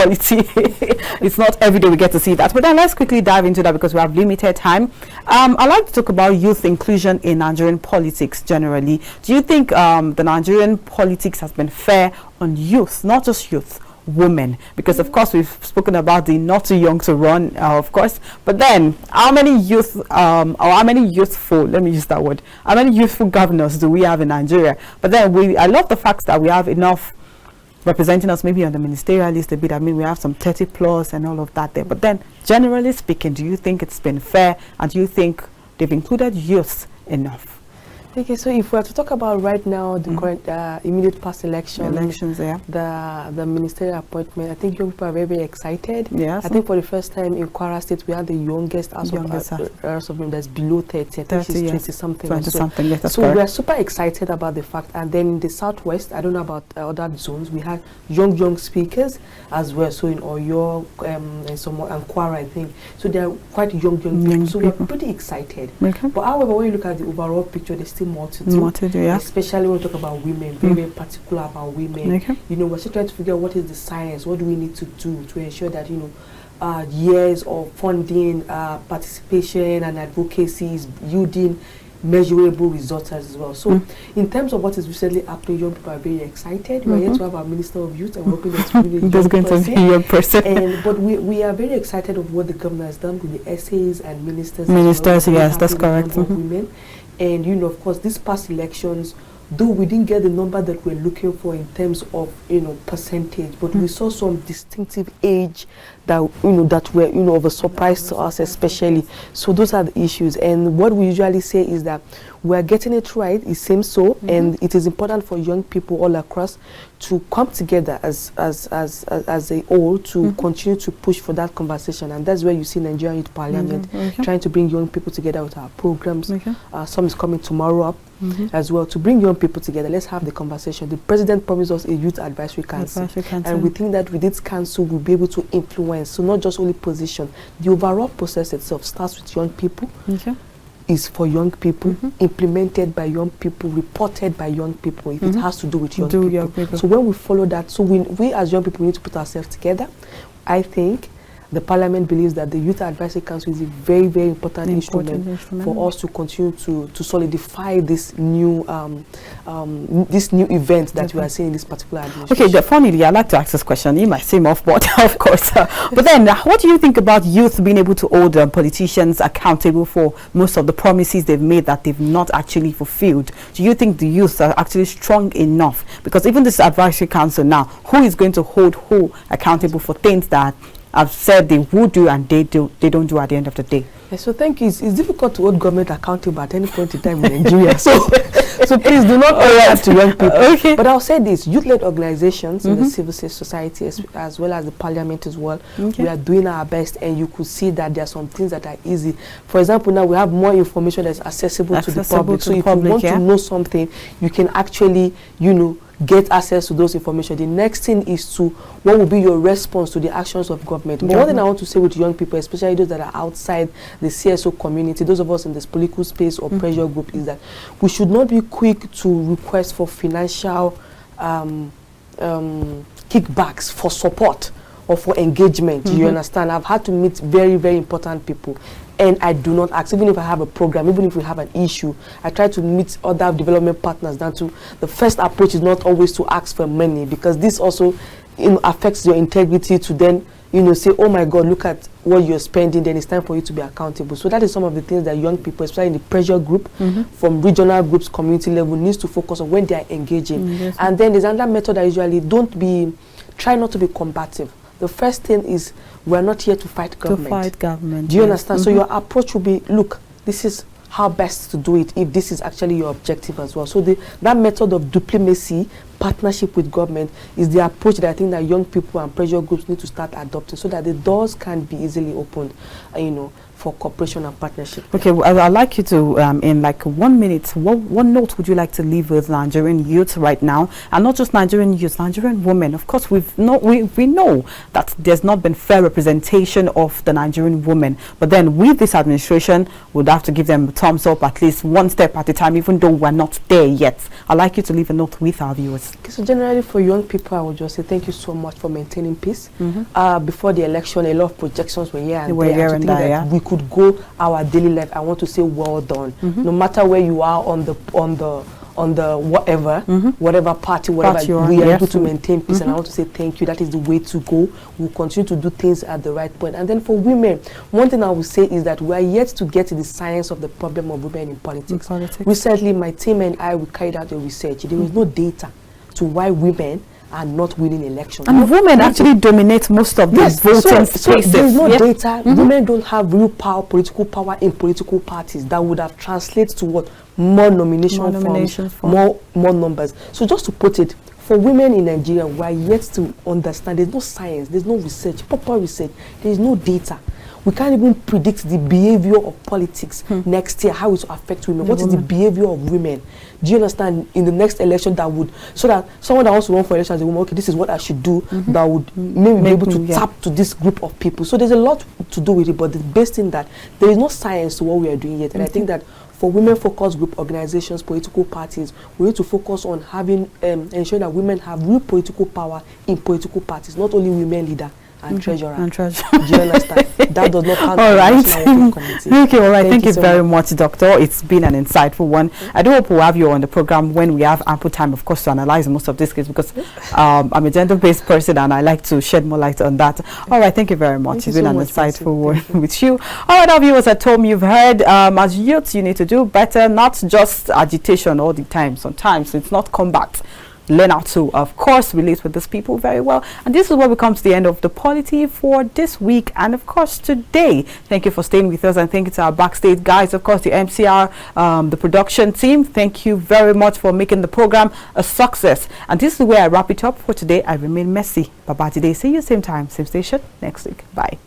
Polity. It's not every day we get to see that. But then let's quickly dive into that because we have limited time. I'd like to talk about youth inclusion in Nigerian politics generally. Do you think the Nigerian politics has been fair on youth, not just youth, women? Because of course we've spoken about the not too young to run, of course, but then how many youth or how many youthful, let me use that word, how many youthful governors do we have in Nigeria? But then I love the fact that we have enough representing us maybe on the ministerial list a bit. I mean, we have some 30 plus and all of that there, but then generally speaking, do you think it's been fair, and do you think they've included youth enough? Okay, so if we are to talk about right now the current immediate past elections, yeah, the ministerial appointment, I think young people are very, very excited. Yes. I think for the first time in Kwara State, we have the youngest House of Members that's below 30. I think she's 20 something. 20 something, yes, that's so correct. we are super excited about the fact. And then in the southwest, I don't know about other zones, we have young speakers as well. So in Oyo and Kwara, I think. So they are quite young people. So we are pretty excited. Okay. But however, when you look at the overall picture, there's still more to do, yeah. Especially when we talk about women, very, very particular about women. Okay. You know, we're still trying to figure out what is the science, what do we need to do to ensure that, you know, years of funding, participation and advocacy is yielding measurable results as well. So in terms of what is recently happening, young people are very excited. We're yet to have our Minister of Youth, and we're hoping that's really there's going to be a young person. But we are very excited of what the governor has done with the essays and ministers. Ministers, yes, that's correct. Women. And, you know, of course, these past elections, though we didn't get the number that we're looking for in terms of, you know, percentage, but we saw some distinctive age that, you know, that were, you know, of a surprise to us especially. So those are the issues. And what we usually say is that we're getting it right, it seems so, and it is important for young people all across to come together as a whole to continue to push for that conversation. And that's where you see Nigerian Youth Parliament trying to bring young people together with our programs. Some is coming tomorrow up as well to bring young people together. Let's have the conversation. The president promised us a youth advisory council, and we think that with this council we'll be able to influence, so not just only position. The overall process itself starts with young people, is for young people, implemented by young people, reported by young people, if it has to do with young people. So when we follow that, so we as young people need to put ourselves together. I think the Parliament believes that the Youth Advisory Council is a very, very important instrument for us to continue to solidify this new event that we are seeing in this particular administration. Okay, funnily, I'd like to ask this question. You might seem off, but of course. But then, what do you think about youth being able to hold politicians accountable for most of the promises they've made that they've not actually fulfilled? Do you think the youth are actually strong enough? Because even this advisory council now, who is going to hold who accountable for things that I've said they would do and they don't do at the end of the day? Yeah, so thank you. It's difficult to hold government accountable at any point in time in Nigeria. So please do not hold that to young people. Okay. But I'll say this: youth-led organizations in the civil society as well as the Parliament as well. We are doing our best, and you could see that there are some things that are easy. For example, now we have more information that's accessible to the public. So if you want to know something, you can actually, you know, get access to those information. The next thing is to what will be your response to the actions of government. But one thing I want to say with young people, especially those that are outside the CSO community, those of us in this political space or pressure group, is that we should not be quick to request for financial kickbacks for support or for engagement. You understand? I've had to meet very, very important people, and I do not ask. Even if I have a program, even if we have an issue, I try to meet other development partners. The first approach is not always to ask for money, because this also, you know, affects your integrity to then, you know, say, oh my God, look at what you're spending, then it's time for you to be accountable. So that is some of the things that young people, especially in the pressure group, from regional groups, community level, needs to focus on when they are engaging. And then there's another method that usually try not to be combative. The first thing is, we're not here to fight government. Do you understand? So your approach will be, look, this is how best to do it if this is actually your objective as well. So that method of diplomacy, partnership with government, is the approach that I think that young people and pressure groups need to start adopting, so that the doors can be easily opened, you know, for cooperation and partnership. Okay, well, I'd like you to, in like 1 minute, what note would you like to leave with Nigerian youth right now? And not just Nigerian youth, Nigerian women. Of course, we know that there's not been fair representation of the Nigerian women. But then with this administration, we'd have to give them a thumbs up at least one step at a time, even though we're not there yet. I'd like you to leave a note with our viewers. Okay, so generally for young people, I would just say thank you so much for maintaining peace. Before the election, a lot of projections were here and there. We could go our daily life. I want to say well done. No matter where you are on the whatever party, whatever, we are able to maintain peace. And I want to say thank you. That is the way to go. We'll continue to do things at the right point. And then for women, one thing I will say is that we are yet to get to the science of the problem of women in politics. Recently, my team and I, we carried out a research. There is no data to why women are not winning elections. And women actually dominate most of the voting spaces. So there's no data. Women don't have real power, political power in political parties that would have translated to what? More nominations, more numbers. So just to put it, for women in Nigeria, we are yet to understand. There's no science, there's no research, proper research. There's no data. We can't even predict the behavior of politics next year, how it will affect women. What is the behavior of women? Do you understand? In the next election, that would, so that someone that wants to run for election as a woman, okay, this is what I should do, that would maybe be able to tap to this group of people. So there's a lot to do with it, but it's based in that there is no science to what we are doing yet. And I think that for women-focused group organizations, political parties, we need to focus on having, ensuring that women have real political power in political parties, not only women leader and treasurer. Do you understand? That does not count. All right. Okay, all right. Thank you very much, Doctor. It's been an insightful one. I do hope we'll have you on the program when we have ample time, of course, to analyze most of this case, because I'm a gender-based person and I like to shed more light on that. All right. Thank you very much. It's been an insightful one with you. All right, our viewers at home, you've heard, as youths, you need to do better, not just agitation all the time. Sometimes it's not combat. Learn how to, of course, relate with these people very well. And this is where we come to the end of the Polity for this week and, of course, today. Thank you for staying with us, and thank you to our backstage guys, of course, the MCR, the production team. Thank you very much for making the program a success. And this is where I wrap it up for today. I remain Messi. Bye-bye today. See you same time, same station next week. Bye.